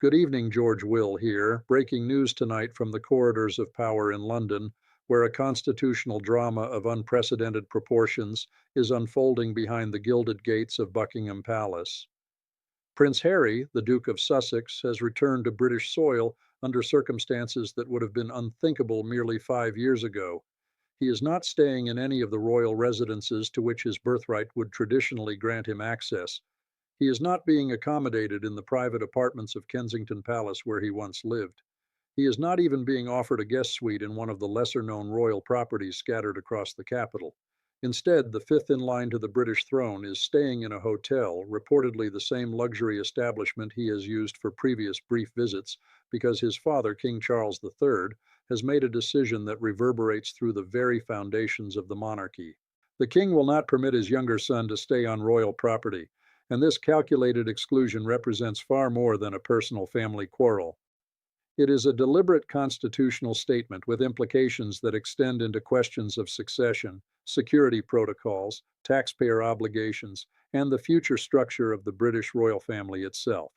Good evening, George Will here. Breaking news tonight from the corridors of power in London, where a constitutional drama of unprecedented proportions is unfolding behind the gilded gates of Buckingham Palace. Prince Harry, the Duke of Sussex, has returned to British soil under circumstances that would have been unthinkable merely 5 years ago. He is not staying in any of the royal residences to which his birthright would traditionally grant him access. He is not being accommodated in the private apartments of Kensington Palace where he once lived. He is not even being offered a guest suite in one of the lesser known royal properties scattered across the capital. Instead, the fifth in line to the British throne is staying in a hotel, reportedly the same luxury establishment he has used for previous brief visits, because his father, King Charles III, has made a decision that reverberates through the very foundations of the monarchy. The king will not permit his younger son to stay on royal property, and this calculated exclusion represents far more than a personal family quarrel. It is a deliberate constitutional statement with implications that extend into questions of succession, security protocols, taxpayer obligations, and the future structure of the British royal family itself.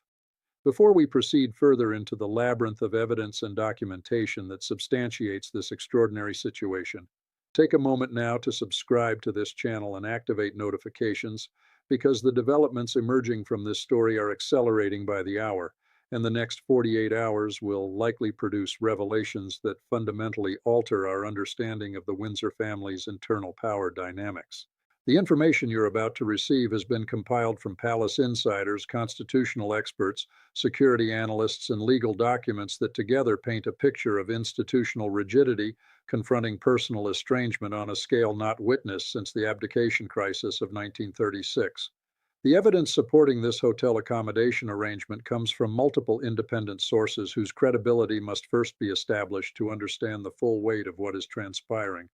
Before we proceed further into the labyrinth of evidence and documentation that substantiates this extraordinary situation, take a moment now to subscribe to this channel and activate notifications because the developments emerging from this story are accelerating by the hour, and the next 48 hours will likely produce revelations that fundamentally alter our understanding of the Windsor family's internal power dynamics. The information you're about to receive has been compiled from palace insiders, constitutional experts, security analysts, and legal documents that together paint a picture of institutional rigidity confronting personal estrangement on a scale not witnessed since the abdication crisis of 1936. The evidence supporting this hotel accommodation arrangement comes from multiple independent sources whose credibility must first be established to understand the full weight of what is transpiring.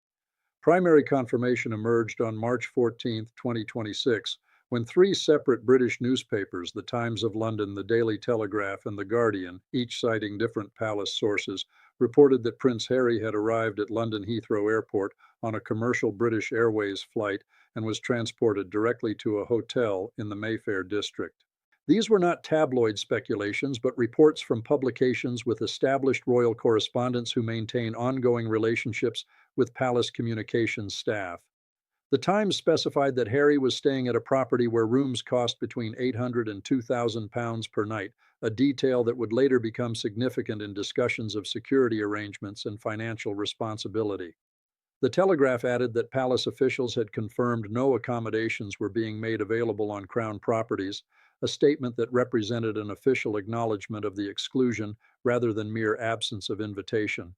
Primary confirmation emerged on March 14, 2026, when three separate British newspapers, the Times of London, the Daily Telegraph, and the Guardian, each citing different palace sources, reported that Prince Harry had arrived at London Heathrow Airport on a commercial British Airways flight and was transported directly to a hotel in the Mayfair district. These were not tabloid speculations, but reports from publications with established royal correspondents who maintain ongoing relationships with palace communications staff. The Times specified that Harry was staying at a property where rooms cost between £800 and £2,000 per night, a detail that would later become significant in discussions of security arrangements and financial responsibility. The Telegraph added that palace officials had confirmed no accommodations were being made available on Crown properties, a statement that represented an official acknowledgement of the exclusion rather than mere absence of invitation.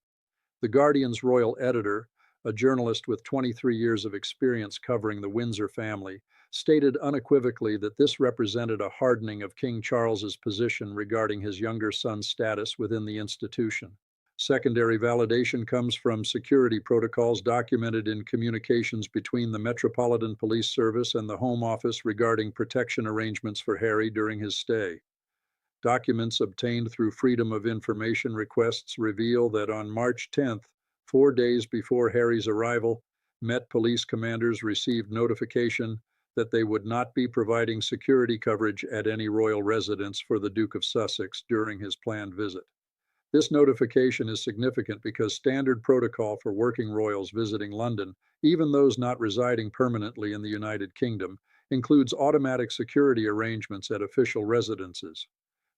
The Guardian's royal editor, a journalist with 23 years of experience covering the Windsor family, stated unequivocally that this represented a hardening of King Charles's position regarding his younger son's status within the institution. Secondary validation comes from security protocols documented in communications between the Metropolitan Police Service and the Home Office regarding protection arrangements for Harry during his stay. Documents obtained through Freedom of Information requests reveal that on March 10th, 4 days before Harry's arrival, Met Police commanders received notification that they would not be providing security coverage at any royal residence for the Duke of Sussex during his planned visit. This notification is significant because standard protocol for working royals visiting London, even those not residing permanently in the United Kingdom, includes automatic security arrangements at official residences.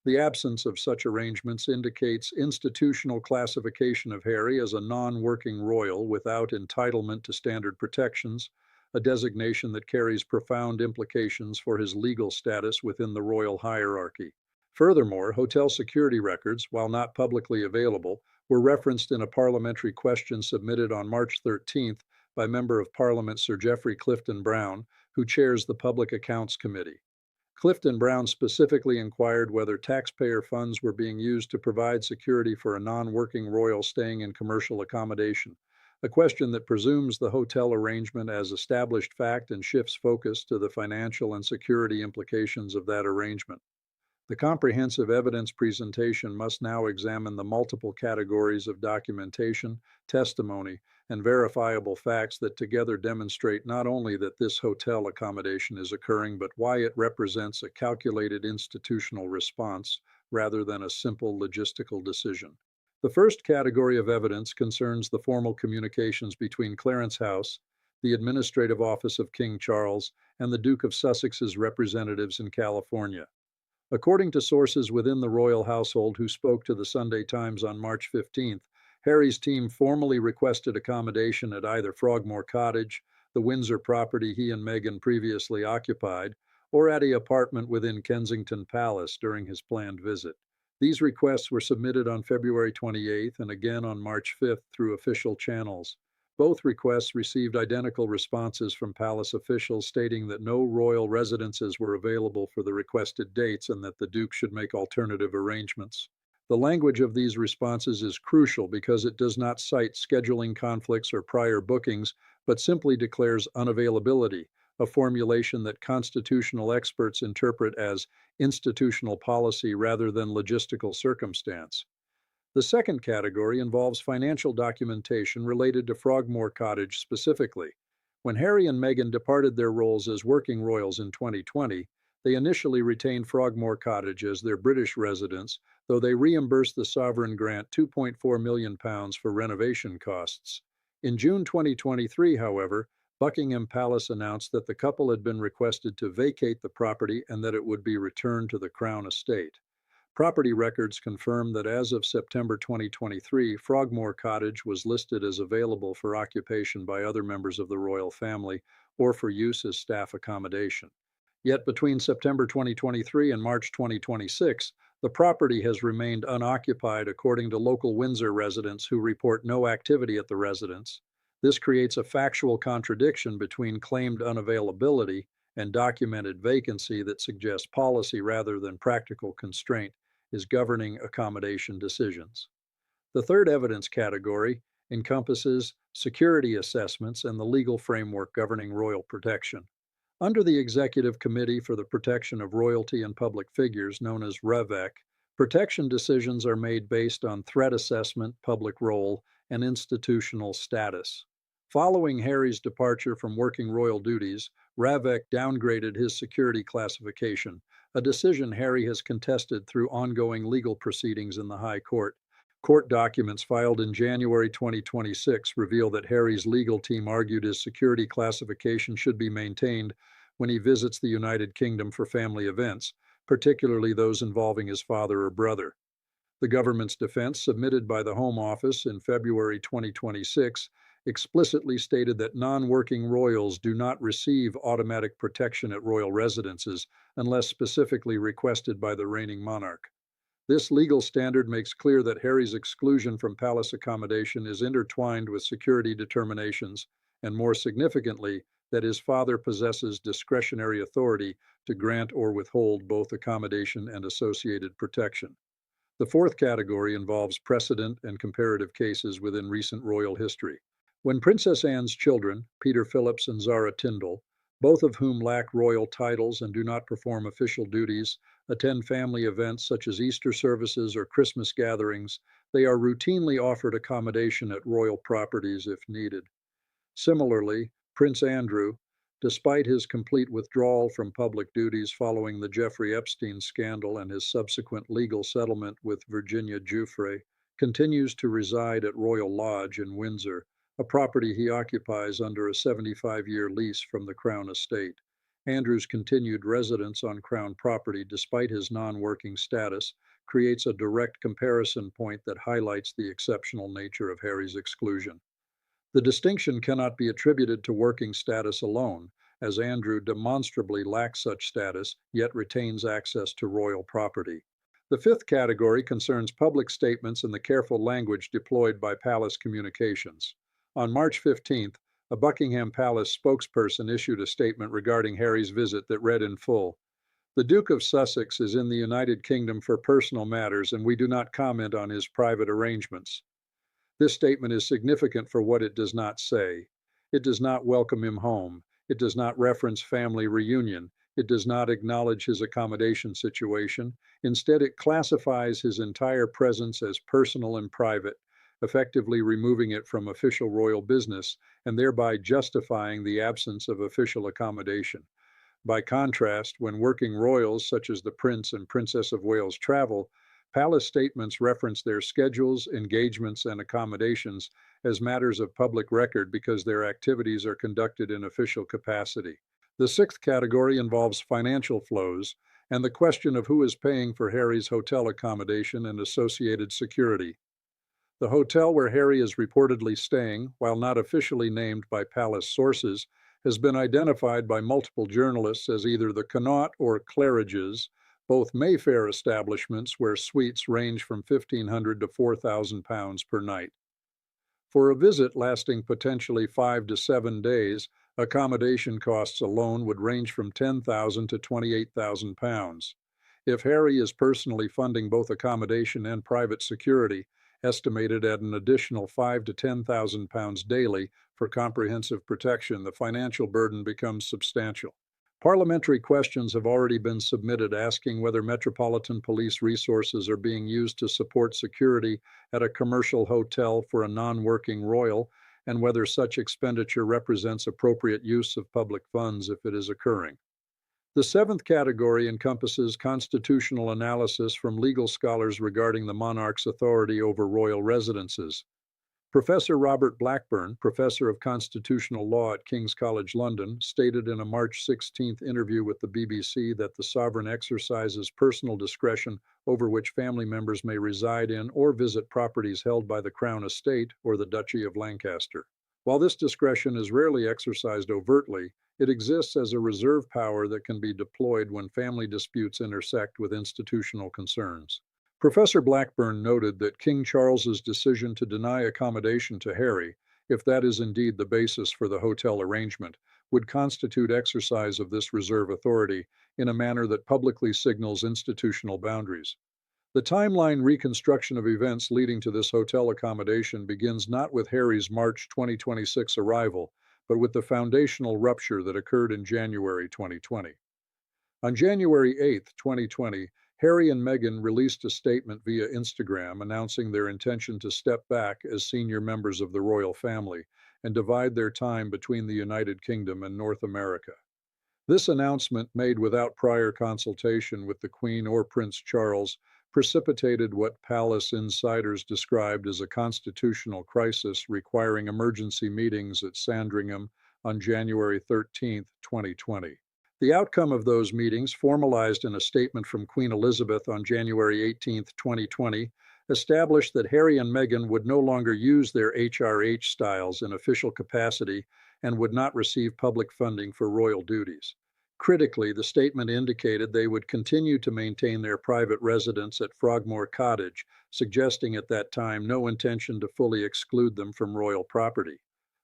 The absence of such arrangements indicates institutional classification of Harry as a non-working royal without entitlement to standard protections, a designation that carries profound implications for his legal status within the royal hierarchy. Furthermore, hotel security records, while not publicly available, were referenced in a parliamentary question submitted on March 13th by Member of Parliament Sir Geoffrey Clifton Brown, who chairs the Public Accounts Committee. Clifton Brown specifically inquired whether taxpayer funds were being used to provide security for a non-working royal staying in commercial accommodation, a question that presumes the hotel arrangement as established fact and shifts focus to the financial and security implications of that arrangement. The comprehensive evidence presentation must now examine the multiple categories of documentation, testimony, and verifiable facts that together demonstrate not only that this hotel accommodation is occurring, but why it represents a calculated institutional response rather than a simple logistical decision. The first category of evidence concerns the formal communications between Clarence House, the administrative office of King Charles, and the Duke of Sussex's representatives in California. According to sources within the royal household who spoke to the Sunday Times on March 15th, Harry's team formally requested accommodation at either Frogmore Cottage, the Windsor property he and Meghan previously occupied, or at an apartment within Kensington Palace during his planned visit. These requests were submitted on February 28th and again on March 5th through official channels. Both requests received identical responses from palace officials stating that no royal residences were available for the requested dates and that the Duke should make alternative arrangements. The language of these responses is crucial because it does not cite scheduling conflicts or prior bookings, but simply declares unavailability, a formulation that constitutional experts interpret as institutional policy rather than logistical circumstance. The second category involves financial documentation related to Frogmore Cottage specifically. When Harry and Meghan departed their roles as working royals in 2020, they initially retained Frogmore Cottage as their British residence, though they reimbursed the sovereign grant £2.4 million for renovation costs. In June 2023, however, Buckingham Palace announced that the couple had been requested to vacate the property and that it would be returned to the Crown estate. Property records confirm that as of September 2023, Frogmore Cottage was listed as available for occupation by other members of the royal family or for use as staff accommodation. Yet between September 2023 and March 2026, the property has remained unoccupied according to local Windsor residents who report no activity at the residence. This creates a factual contradiction between claimed unavailability and documented vacancy that suggests policy rather than practical constraint is governing accommodation decisions. The third evidence category encompasses security assessments and the legal framework governing royal protection. Under the Executive Committee for the Protection of Royalty and Public Figures, known as REVEC, protection decisions are made based on threat assessment, public role, and institutional status. Following Harry's departure from working royal duties, REVEC downgraded his security classification, a decision Harry has contested through ongoing legal proceedings in the High Court. Court documents filed in January 2026 reveal that Harry's legal team argued his security classification should be maintained when he visits the United Kingdom for family events, particularly those involving his father or brother. The government's defense, submitted by the Home Office in February 2026, explicitly stated that non-working royals do not receive automatic protection at royal residences unless specifically requested by the reigning monarch. This legal standard makes clear that Harry's exclusion from palace accommodation is intertwined with security determinations, and more significantly, that his father possesses discretionary authority to grant or withhold both accommodation and associated protection. The fourth category involves precedent and comparative cases within recent royal history. When Princess Anne's children, Peter Phillips and Zara Tindall, both of whom lack royal titles and do not perform official duties, attend family events such as Easter services or Christmas gatherings, they are routinely offered accommodation at royal properties if needed. Similarly, Prince Andrew, despite his complete withdrawal from public duties following the Jeffrey Epstein scandal and his subsequent legal settlement with Virginia Giuffre, continues to reside at Royal Lodge in Windsor, a property he occupies under a 75-year lease from the Crown estate. Andrew's continued residence on Crown property, despite his non-working status, creates a direct comparison point that highlights the exceptional nature of Harry's exclusion. The distinction cannot be attributed to working status alone, as Andrew demonstrably lacks such status, yet retains access to royal property. The fifth category concerns public statements and the careful language deployed by palace communications. On March 15th, a Buckingham Palace spokesperson issued a statement regarding Harry's visit that read in full, "The Duke of Sussex is in the United Kingdom for personal matters, and we do not comment on his private arrangements." This statement is significant for what it does not say. It does not welcome him home. It does not reference family reunion. It does not acknowledge his accommodation situation. Instead, it classifies his entire presence as personal and private, effectively removing it from official royal business and thereby justifying the absence of official accommodation. By contrast, when working royals such as the Prince and Princess of Wales travel, Palace statements reference their schedules, engagements, and accommodations as matters of public record because their activities are conducted in official capacity. The sixth category involves financial flows and the question of who is paying for Harry's hotel accommodation and associated security. The hotel where Harry is reportedly staying, while not officially named by Palace sources, has been identified by multiple journalists as either the Connaught or Claridge's, both Mayfair establishments where suites range from £1,500 to £4,000 per night. For a visit lasting potentially 5 to 7 days, accommodation costs alone would range from £10,000 to £28,000. If Harry is personally funding both accommodation and private security, estimated at an additional £5,000 to £10,000 daily for comprehensive protection, the financial burden becomes substantial. Parliamentary questions have already been submitted asking whether Metropolitan Police resources are being used to support security at a commercial hotel for a non-working royal, and whether such expenditure represents appropriate use of public funds if it is occurring. The seventh category encompasses constitutional analysis from legal scholars regarding the monarch's authority over royal residences. Professor Robert Blackburn, professor of constitutional law at King's College London, stated in a March 16 interview with the BBC that the sovereign exercises personal discretion over which family members may reside in or visit properties held by the Crown Estate or the Duchy of Lancaster. While this discretion is rarely exercised overtly, it exists as a reserve power that can be deployed when family disputes intersect with institutional concerns. Professor Blackburn noted that King Charles's decision to deny accommodation to Harry, if that is indeed the basis for the hotel arrangement, would constitute exercise of this reserve authority in a manner that publicly signals institutional boundaries. The timeline reconstruction of events leading to this hotel accommodation begins not with Harry's March 2026 arrival, but with the foundational rupture that occurred in January 2020. On January 8, 2020, Harry and Meghan released a statement via Instagram announcing their intention to step back as senior members of the royal family and divide their time between the United Kingdom and North America. This announcement, made without prior consultation with the Queen or Prince Charles, precipitated what palace insiders described as a constitutional crisis requiring emergency meetings at Sandringham on January 13, 2020. The outcome of those meetings, formalized in a statement from Queen Elizabeth on January 18, 2020, established that Harry and Meghan would no longer use their HRH styles in official capacity and would not receive public funding for royal duties. Critically, the statement indicated they would continue to maintain their private residence at Frogmore Cottage, suggesting at that time no intention to fully exclude them from royal property.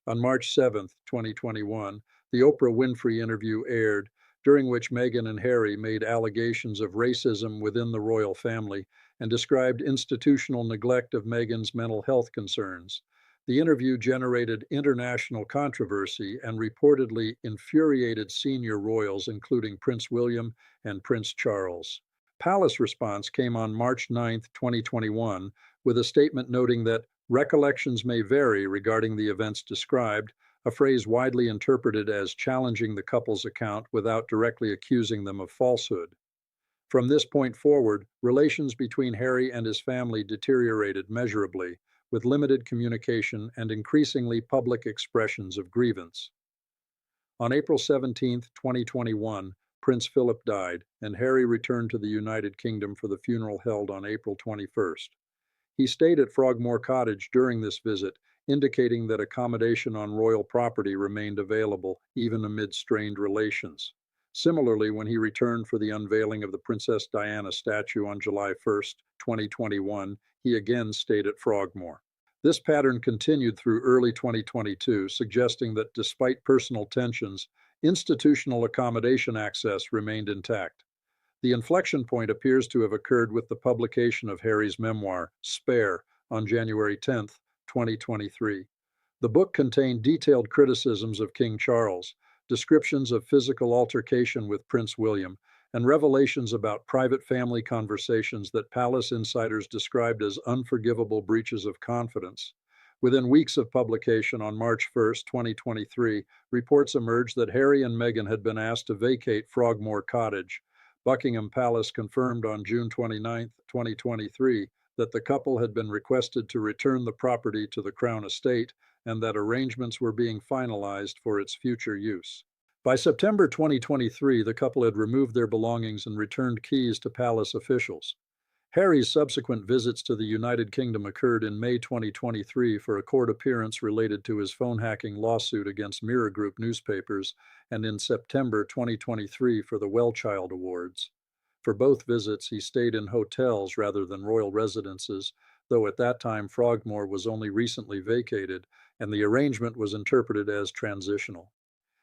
On March 7, 2021, the Oprah Winfrey interview aired, during which Meghan and Harry made allegations of racism within the royal family and described institutional neglect of Meghan's mental health concerns. The interview generated international controversy and reportedly infuriated senior royals, including Prince William and Prince Charles. Palace response came on March 9, 2021, with a statement noting that recollections may vary regarding the events described, a phrase widely interpreted as challenging the couple's account without directly accusing them of falsehood. From this point forward, relations between Harry and his family deteriorated measurably, with limited communication and increasingly public expressions of grievance. On April 17, 2021, Prince Philip died, and Harry returned to the United Kingdom for the funeral held on April 21st. He stayed at Frogmore Cottage during this visit, indicating that accommodation on royal property remained available even amid strained relations. Similarly, when he returned for the unveiling of the Princess Diana statue on July 1, 2021, he again stayed at Frogmore. This pattern continued through early 2022, suggesting that despite personal tensions, institutional accommodation access remained intact. The inflection point appears to have occurred with the publication of Harry's memoir, Spare, on January 10, 2023. The book contained detailed criticisms of King Charles, descriptions of physical altercation with Prince William, and revelations about private family conversations that palace insiders described as unforgivable breaches of confidence. Within weeks of publication on March 1, 2023, reports emerged that Harry and Meghan had been asked to vacate Frogmore Cottage, Buckingham Palace confirmed on June 29, 2023, that the couple had been requested to return the property to the Crown Estate and that arrangements were being finalized for its future use. By September 2023, the couple had removed their belongings and returned keys to palace officials. Harry's subsequent visits to the United Kingdom occurred in May 2023 for a court appearance related to his phone hacking lawsuit against Mirror Group newspapers, and in September 2023 for the Wellchild Awards. For both visits, he stayed in hotels rather than royal residences, though at that time Frogmore was only recently vacated, and the arrangement was interpreted as transitional.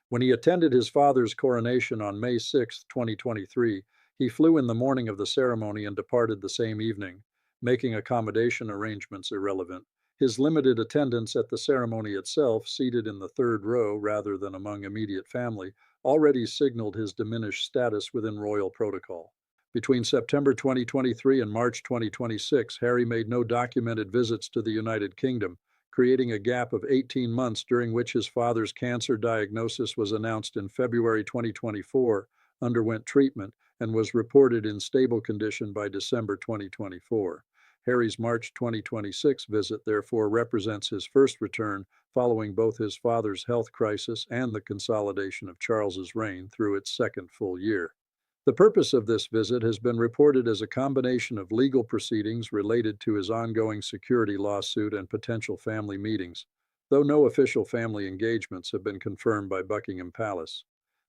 When he attended his father's coronation on May 6, 2023, he flew in the morning of the ceremony and departed the same evening, making accommodation arrangements irrelevant. His limited attendance at the ceremony itself, seated in the third row rather than among immediate family, already signaled his diminished status within royal protocol. Between September 2023 and March 2026, Harry made no documented visits to the United Kingdom, creating a gap of 18 months during which his father's cancer diagnosis was announced in February 2024, underwent treatment, and was reported in stable condition by December 2024. Harry's March 2026 visit therefore represents his first return following both his father's health crisis and the consolidation of Charles's reign through its second full year. The purpose of this visit has been reported as a combination of legal proceedings related to his ongoing security lawsuit and potential family meetings, though no official family engagements have been confirmed by Buckingham Palace.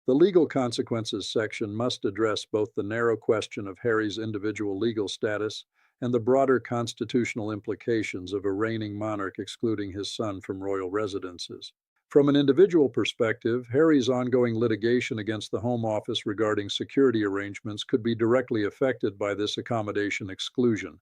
The legal consequences section must address both the narrow question of Harry's individual legal status and the broader constitutional implications of a reigning monarch excluding his son from royal residences. From an individual perspective, Harry's ongoing litigation against the Home Office regarding security arrangements could be directly affected by this accommodation exclusion.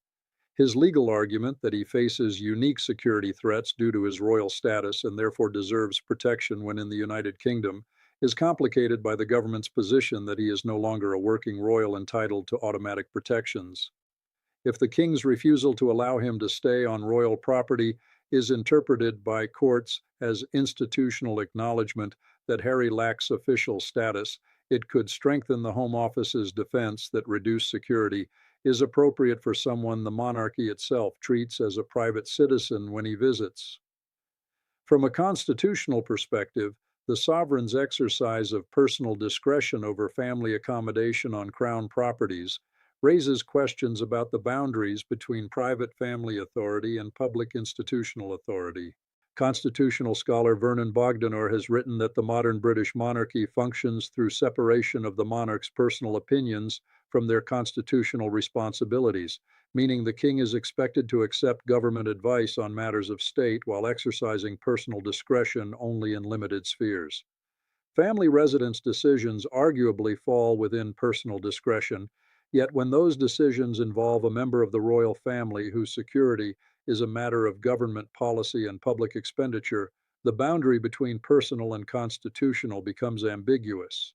His legal argument that he faces unique security threats due to his royal status and therefore deserves protection when in the United Kingdom is complicated by the government's position that he is no longer a working royal entitled to automatic protections. If the king's refusal to allow him to stay on royal property is interpreted by courts as institutional acknowledgement that Harry lacks official status, it could strengthen the Home Office's defense that reduced security is appropriate for someone the monarchy itself treats as a private citizen when he visits. From a constitutional perspective, the sovereign's exercise of personal discretion over family accommodation on crown properties raises questions about the boundaries between private family authority and public institutional authority. Constitutional scholar Vernon Bogdanor has written that the modern British monarchy functions through separation of the monarch's personal opinions from their constitutional responsibilities, meaning the king is expected to accept government advice on matters of state while exercising personal discretion only in limited spheres. Family residence decisions arguably fall within personal discretion, yet when those decisions involve a member of the royal family whose security is a matter of government policy and public expenditure, the boundary between personal and constitutional becomes ambiguous.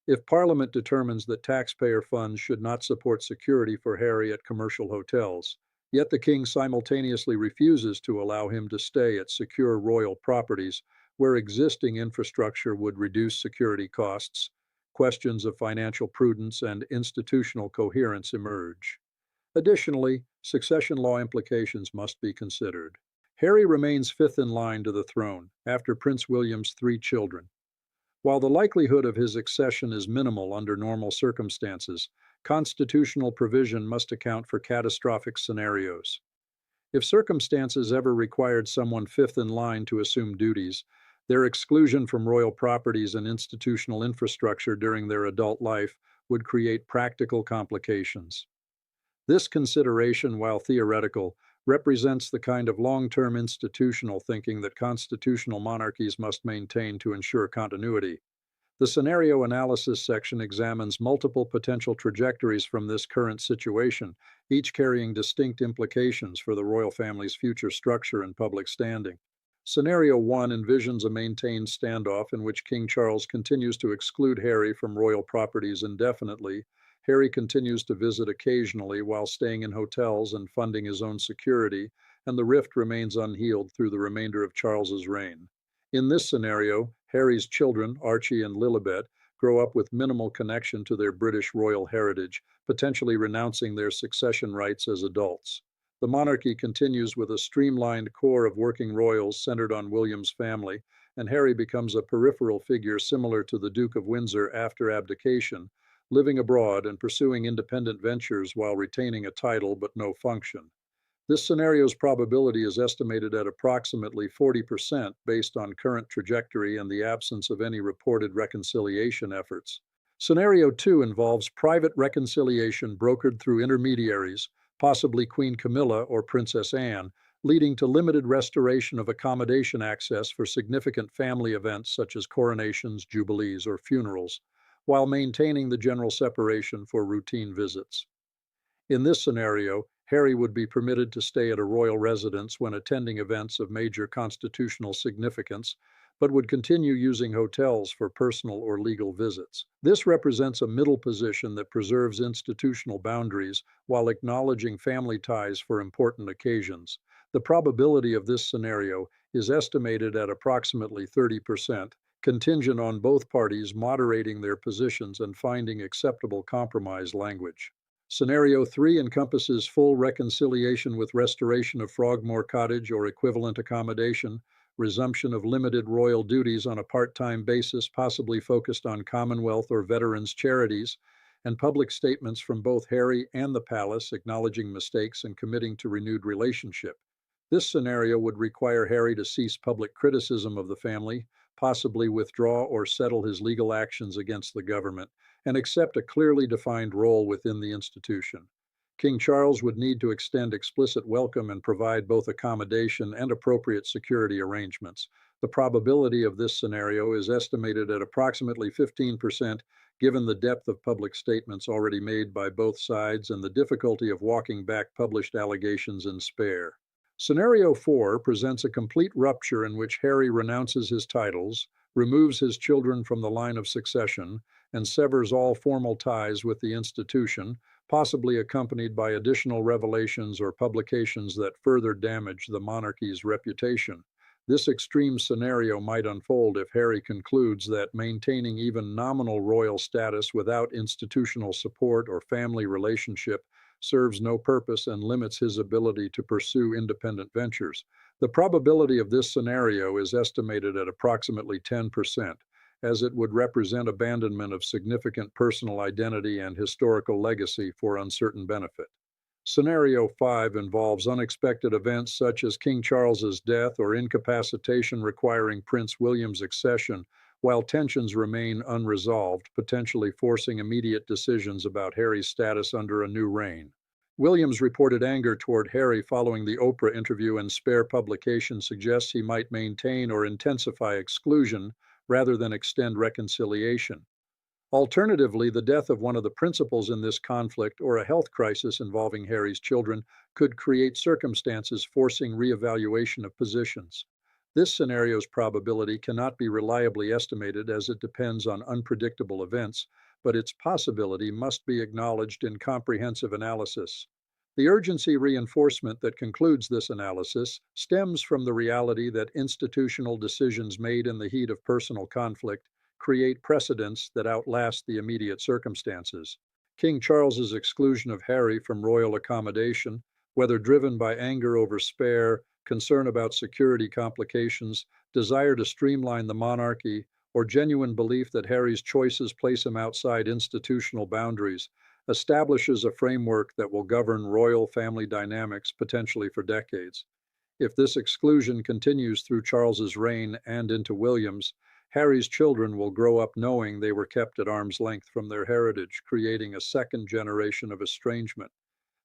If Parliament determines that taxpayer funds should not support security for Harry at commercial hotels, yet the king simultaneously refuses to allow him to stay at secure royal properties where existing infrastructure would reduce security costs, questions of financial prudence and institutional coherence emerge. Additionally, succession law implications must be considered. Harry remains fifth in line to the throne, after Prince William's 3 children. While the likelihood of his accession is minimal under normal circumstances, constitutional provision must account for catastrophic scenarios. If circumstances ever required someone fifth in line to assume duties, their exclusion from royal properties and institutional infrastructure during their adult life would create practical complications. This consideration, while theoretical, represents the kind of long-term institutional thinking that constitutional monarchies must maintain to ensure continuity. The scenario analysis section examines multiple potential trajectories from this current situation, each carrying distinct implications for the royal family's future structure and public standing. Scenario 1 envisions a maintained standoff in which King Charles continues to exclude Harry from royal properties indefinitely. Harry continues to visit occasionally while staying in hotels and funding his own security, and the rift remains unhealed through the remainder of Charles's reign. In this scenario, Harry's children, Archie and Lilibet, grow up with minimal connection to their British royal heritage, potentially renouncing their succession rights as adults. The monarchy continues with a streamlined core of working royals centered on William's family, and Harry becomes a peripheral figure similar to the Duke of Windsor after abdication, living abroad and pursuing independent ventures while retaining a title but no function. This scenario's probability is estimated at approximately 40% based on current trajectory and the absence of any reported reconciliation efforts. Scenario 2 involves private reconciliation brokered through intermediaries, possibly Queen Camilla or Princess Anne, leading to limited restoration of accommodation access for significant family events such as coronations, jubilees, or funerals, while maintaining the general separation for routine visits. In this scenario, Harry would be permitted to stay at a royal residence when attending events of major constitutional significance, but would continue using hotels for personal or legal visits. This represents a middle position that preserves institutional boundaries while acknowledging family ties for important occasions. The probability of this scenario is estimated at approximately 30%, contingent on both parties moderating their positions and finding acceptable compromise language. Scenario 3 encompasses full reconciliation with restoration of Frogmore Cottage or equivalent accommodation, resumption of limited royal duties on a part-time basis possibly focused on Commonwealth or veterans charities, and public statements from both Harry and the palace acknowledging mistakes and committing to renewed relationship. This scenario would require Harry to cease public criticism of the family, possibly withdraw or settle his legal actions against the government, and accept a clearly defined role within the institution. King Charles would need to extend explicit welcome and provide both accommodation and appropriate security arrangements. The probability of this scenario is estimated at approximately 15%, given the depth of public statements already made by both sides and the difficulty of walking back published allegations in spare. Scenario 4 presents a complete rupture in which Harry renounces his titles, removes his children from the line of succession, and severs all formal ties with the institution, possibly accompanied by additional revelations or publications that further damage the monarchy's reputation. This extreme scenario might unfold if Harry concludes that maintaining even nominal royal status without institutional support or family relationship serves no purpose and limits his ability to pursue independent ventures. The probability of this scenario is estimated at approximately 10%, as it would represent abandonment of significant personal identity and historical legacy for uncertain benefit. Scenario 5 involves unexpected events such as King Charles's death or incapacitation requiring Prince William's accession, while tensions remain unresolved, potentially forcing immediate decisions about Harry's status under a new reign. William's reported anger toward Harry following the Oprah interview and spare publication suggests he might maintain or intensify exclusion rather than extend reconciliation. Alternatively, the death of one of the principals in this conflict or a health crisis involving Harry's children could create circumstances forcing reevaluation of positions. This scenario's probability cannot be reliably estimated as it depends on unpredictable events, but its possibility must be acknowledged in comprehensive analysis. The urgency reinforcement that concludes this analysis stems from the reality that institutional decisions made in the heat of personal conflict create precedents that outlast the immediate circumstances. King Charles's exclusion of Harry from royal accommodation, whether driven by anger over spare, concern about security complications, desire to streamline the monarchy, or genuine belief that Harry's choices place him outside institutional boundaries, establishes a framework that will govern royal family dynamics potentially for decades. If this exclusion continues through Charles's reign and into William's, Harry's children will grow up knowing they were kept at arm's length from their heritage, creating a second generation of estrangement.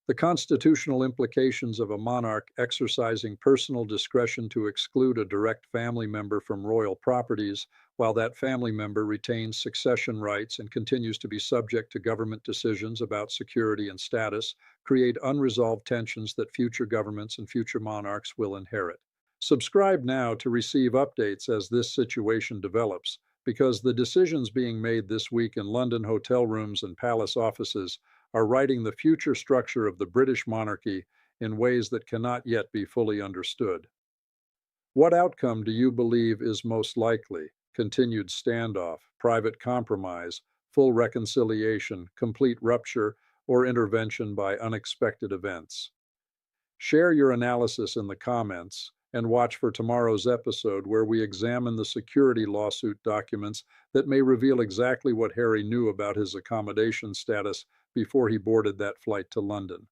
The constitutional implications of a monarch exercising personal discretion to exclude a direct family member from royal properties, while that family member retains succession rights and continues to be subject to government decisions about security and status, create unresolved tensions that future governments and future monarchs will inherit. Subscribe now to receive updates as this situation develops, because the decisions being made this week in London hotel rooms and palace offices are writing the future structure of the British monarchy in ways that cannot yet be fully understood. What outcome do you believe is most likely? continued standoff, private compromise, full reconciliation, complete rupture, or intervention by unexpected events? Share your analysis in the comments and watch for tomorrow's episode where we examine the security lawsuit documents that may reveal exactly what Harry knew about his accommodation status before he boarded that flight to London.